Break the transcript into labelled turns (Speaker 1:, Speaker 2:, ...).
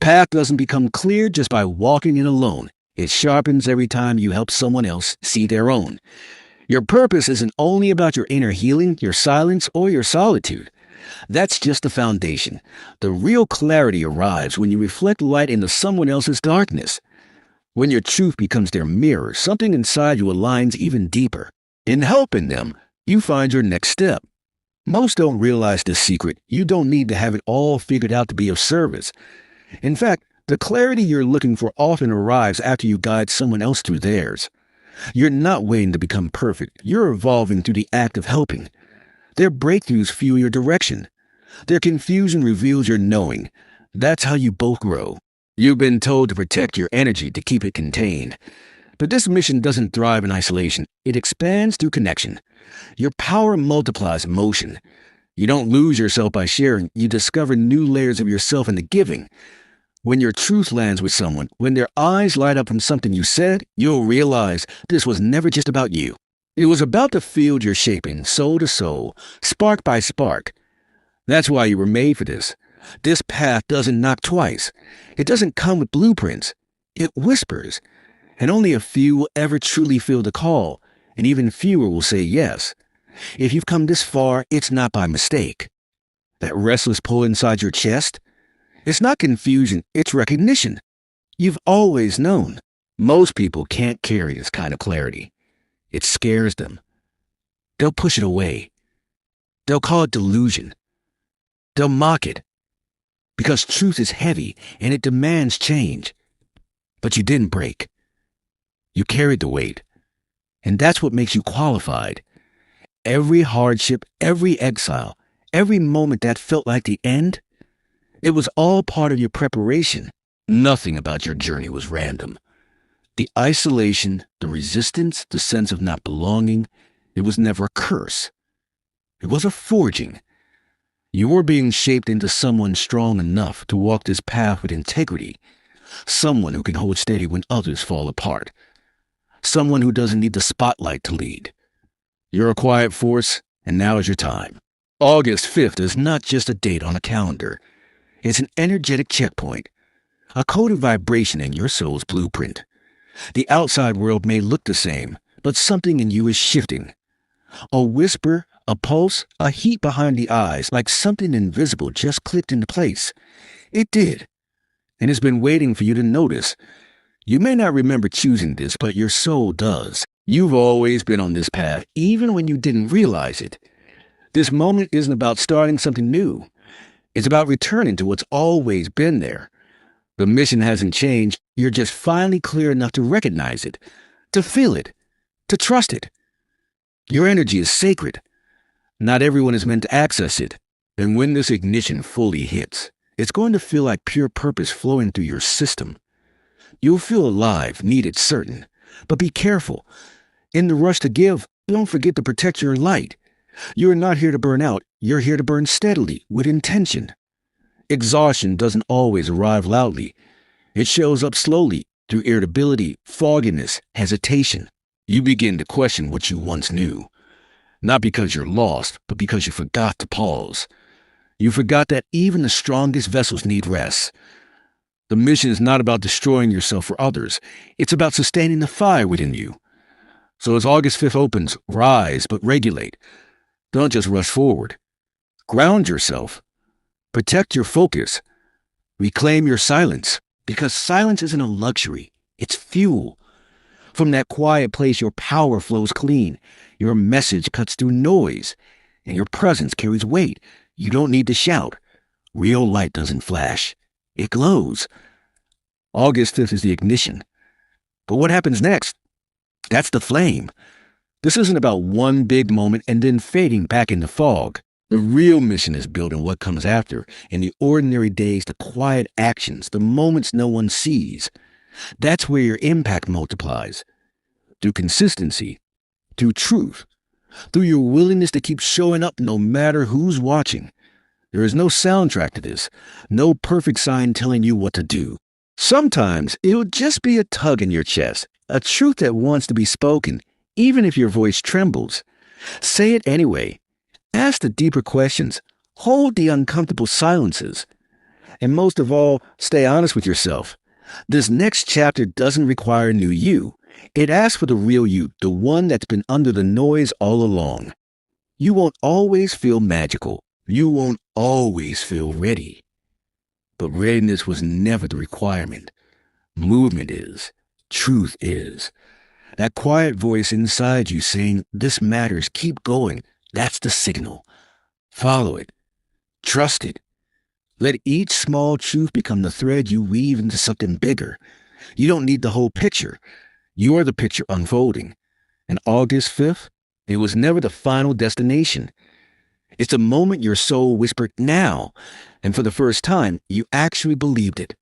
Speaker 1: path doesn't become clear just by walking it alone. It sharpens every time you help someone else see their own. Your purpose isn't only about your inner healing, your silence, or your solitude. That's just the foundation. The real clarity arrives when you reflect light into someone else's darkness. When your truth becomes their mirror, something inside you aligns even deeper. In helping them, you find your next step. Most don't realize this secret. You don't need to have it all figured out to be of service. In fact, the clarity you're looking for often arrives after you guide someone else through theirs. You're not waiting to become perfect. You're evolving through the act of helping. Their breakthroughs fuel your direction. Their confusion reveals your knowing. That's how you both grow. You've been told to protect your energy, to keep it contained. But this mission doesn't thrive in isolation. It expands through connection. Your power multiplies in motion. You don't lose yourself by sharing. You discover new layers of yourself in the giving. When your truth lands with someone, when their eyes light up from something you said, you'll realize this was never just about you. It was about the field you're shaping, soul to soul, spark by spark. That's why you were made for this. This path doesn't knock twice. It doesn't come with blueprints. It whispers. And only a few will ever truly feel the call, and even fewer will say yes. If you've come this far, it's not by mistake. That restless pull inside your chest? It's not confusion, it's recognition. You've always known. Most people can't carry this kind of clarity. It scares them. They'll push it away. They'll call it delusion. They'll mock it. Because truth is heavy and it demands change. But you didn't break. You carried the weight. And that's what makes you qualified. Every hardship, every exile, every moment that felt like the end, it was all part of your preparation. Nothing about your journey was random. The isolation, the resistance, the sense of not belonging, it was never a curse. It was a forging. You were being shaped into someone strong enough to walk this path with integrity. Someone who can hold steady when others fall apart. Someone who doesn't need the spotlight to lead. You're a quiet force, and now is your time. August 5th is not just a date on a calendar. It's an energetic checkpoint, a coded vibration in your soul's blueprint. The outside world may look the same, but something in you is shifting. A whisper, a pulse, a heat behind the eyes, like something invisible just clicked into place. It did, and it's been waiting for you to notice. You may not remember choosing this, but your soul does. You've always been on this path, even when you didn't realize it. This moment isn't about starting something new. It's about returning to what's always been there. The mission hasn't changed. You're just finally clear enough to recognize it, to feel it, to trust it. Your energy is sacred. Not everyone is meant to access it. And when this ignition fully hits, it's going to feel like pure purpose flowing through your system. You'll feel alive, needed, certain. But be careful. In the rush to give, don't forget to protect your light. You're not here to burn out. You're here to burn steadily, with intention. Exhaustion doesn't always arrive loudly. It shows up slowly, through irritability, fogginess, hesitation. You begin to question what you once knew. Not because you're lost, but because you forgot to pause. You forgot that even the strongest vessels need rest. The mission is not about destroying yourself for others. It's about sustaining the fire within you. So as August 5th opens, rise, but regulate. Don't just rush forward. Ground yourself. Protect your focus. Reclaim your silence, because silence isn't a luxury. It's fuel. From that quiet place, your power flows clean. Your message cuts through noise, and your presence carries weight. You don't need to shout. Real light doesn't flash. It glows. August 5th is the ignition. But what happens next? That's the flame. This isn't about one big moment and then fading back in the fog. The real mission is built in what comes after, in the ordinary days, the quiet actions, the moments no one sees. That's where your impact multiplies. Through consistency, through truth, through your willingness to keep showing up no matter who's watching. There is no soundtrack to this, no perfect sign telling you what to do. Sometimes it'll just be a tug in your chest, a truth that wants to be spoken, even if your voice trembles. Say it anyway. Ask the deeper questions. Hold the uncomfortable silences. And most of all, stay honest with yourself. This next chapter doesn't require a new you. It asks for the real you, the one that's been under the noise all along. You won't always feel magical. You won't always feel ready. But readiness was never the requirement. Movement is. Truth is. That quiet voice inside you saying, "This matters, keep going," that's the signal. Follow it. Trust it. Let each small truth become the thread you weave into something bigger. You don't need the whole picture. You're the picture unfolding. And August 5th, it was never the final destination. It's the moment your soul whispered now, and for the first time, you actually believed it.